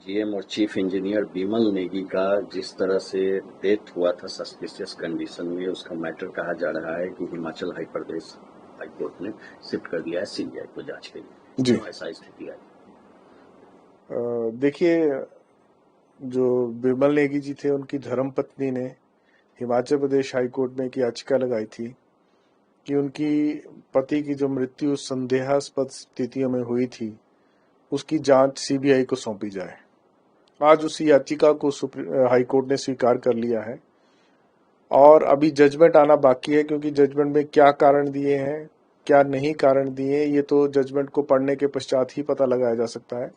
GM और chief engineer Bimal Negi का जिस तरह से डेथ हुआ था सस्पिशियस कंडीशन में, उसका मैटर कहा जा रहा है कि हिमाचल प्रदेश हाई कोर्ट ने शिफ्ट कर दिया है सीबीआई को जांच के लिए। जी क्यों ऐसा स्थिति आई? देखिए, जो बिमल नेगी जी थे, उनकी धर्मपत्नी ने हिमाचल प्रदेश हाई कोर्ट में एक याचिका लगाई थी कि उनकी पति की जो मृत्यु संदेहास्पद स्थितियों में हुई थी, उसकी जांच सीबीआई को सौंपी जाए। आज उस याचिका को हाई कोर्ट ने स्वीकार कर लिया है और अभी जजमेंट आना बाकी है, क्योंकि जजमेंट में क्या कारण दिए हैं, क्या नहीं कारण दिए, ये तो जजमेंट को पढ़ने के पश्चात ही पता लगाया जा सकता है।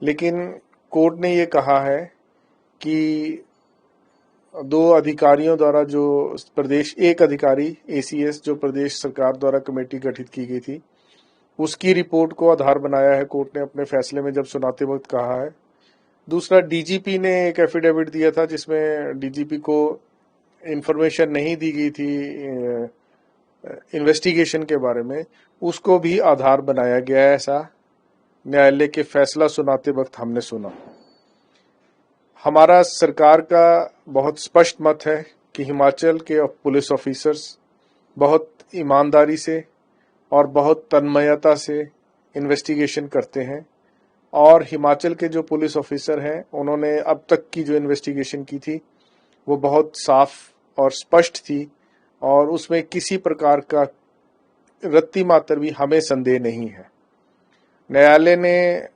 लेकिन कोर्ट ने ये कहा है कि दो अधिकारियों द्वारा जो एक अधिकारी एसीएस जो प्रदेश सरकार द्वारा कमेटी गठित की गई थी, उसकी रिपोर्ट को आधार बनाया है कोर्ट ने अपने फैसले में जब सुनाते वक्त कहा है। दूसरा, डीजीपी ने एक एफिडेविट दिया था जिसमें डीजीपी को इंफॉर्मेशन नहीं दी गई थी इन्वेस्टिगेशन के बारे में, उसको भी आधार बनाया गया है, ऐसा न्यायालय के फैसला सुनाते वक्त हमने सुना। हमारा सरकार का बहुत स्पष्ट मत है कि हिमाचल के पुलिस ऑफिसर्स बहुत ईमानदारी से और बहुत तन्मयता से इन्वेस्टिगेशन करते हैं, और हिमाचल के जो पुलिस ऑफिसर हैं, उन्होंने अब तक की जो इन्वेस्टिगेशन की थी वो बहुत साफ और स्पष्ट थी, और उसमें किसी प्रकार का रत्ती मात्र भी हमें संदेह नहीं है। न्यायालय ने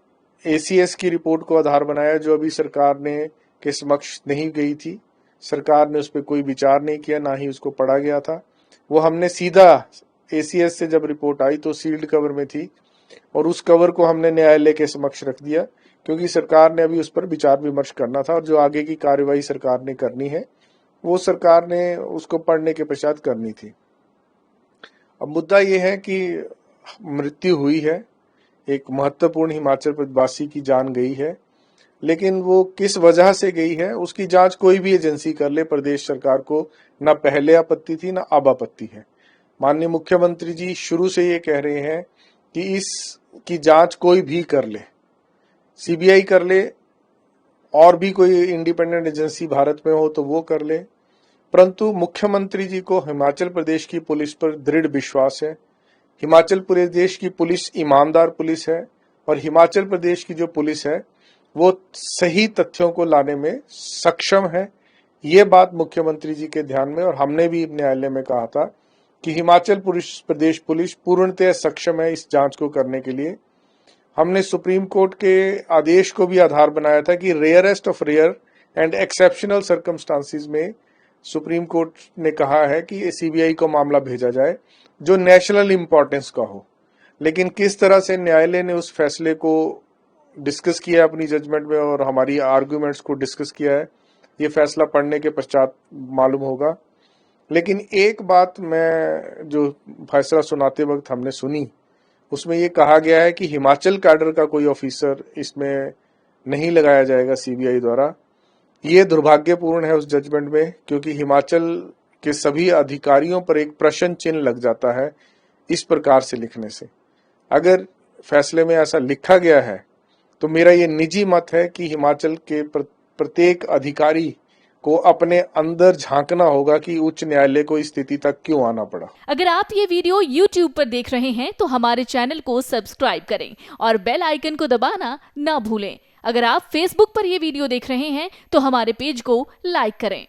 एसीएस की रिपोर्ट को आधार बनाया, जो अभी सरकार ने के समक्ष नहीं गई थी। सरकार ने उस पर कोई विचार नहीं किया, ना ही उसको पढ़ा गया था। वो हमने सीधा एसीएस से जब रिपोर्ट आई तो सील्ड कवर में थी, और उस कवर को हमने न्यायालय के समक्ष रख दिया, क्योंकि सरकार ने अभी उस पर विचार विमर्श करना था, और जो आगे की कार्यवाही सरकार ने करनी है वो सरकार ने उसको पढ़ने के पश्चात करनी थी। अब मुद्दा ये है कि मृत्यु हुई है, एक महत्वपूर्ण हिमाचल प्रदेशवासी की जान गई है, लेकिन वो किस वजह से गई है उसकी जांच कोई भी एजेंसी कर ले, प्रदेश सरकार को ना पहले आपत्ति थी ना अब आपत्ति है। माननीय मुख्यमंत्री जी शुरू से ये कह रहे हैं कि इसकी जांच कोई भी कर ले, सीबीआई कर ले, और भी कोई इंडिपेंडेंट एजेंसी भारत में हो तो वो कर ले, परंतु मुख्यमंत्री जी को हिमाचल प्रदेश की पुलिस पर दृढ़ विश्वास है। हिमाचल प्रदेश की पुलिस ईमानदार पुलिस है, और हिमाचल प्रदेश की जो पुलिस है वो सही तथ्यों को लाने में सक्षम है। ये बात मुख्यमंत्री जी के ध्यान में, और हमने भी न्यायालय में कहा था कि हिमाचल प्रदेश पुलिस पूर्णतः सक्षम है इस जांच को करने के लिए। हमने सुप्रीम कोर्ट के आदेश को भी आधार बनाया था कि rarest of rare and exceptional circumstances में सुप्रीम कोर्ट ने कहा है कि सीबीआई को मामला भेजा जाए जो नेशनल इंपॉर्टेंस का हो। लेकिन किस तरह से न्यायालय ने उस फैसले को डिस्कस किया अपनी जजमेंट में और हमारी आर्गुमेंट्स को डिस्कस किया है, ये फैसला पढ़ने के पश्चात मालूम होगा। लेकिन एक बात मैं जो फैसला सुनाते वक्त हमने सुनी, उसमें ये कहा गया है कि हिमाचल कैडर का कोई ऑफिसर इसमें नहीं लगाया जाएगा सीबीआई द्वारा। ये दुर्भाग्यपूर्ण है उस जजमेंट में, क्योंकि हिमाचल के सभी अधिकारियों पर एक प्रश्न चिन्ह लग जाता है इस प्रकार से लिखने से। अगर फैसले में ऐसा लिखा गया है तो मेरा ये निजी मत है कि हिमाचल के प्रत्येक अधिकारी को अपने अंदर झांकना होगा कि उच्च न्यायालय को इस स्थिति तक क्यों आना पड़ा। अगर आप ये वीडियो YouTube पर देख रहे हैं तो हमारे चैनल को सब्सक्राइब करें और बेल आइकन को दबाना ना भूलें। अगर आप Facebook पर ये वीडियो देख रहे हैं तो हमारे पेज को लाइक करें।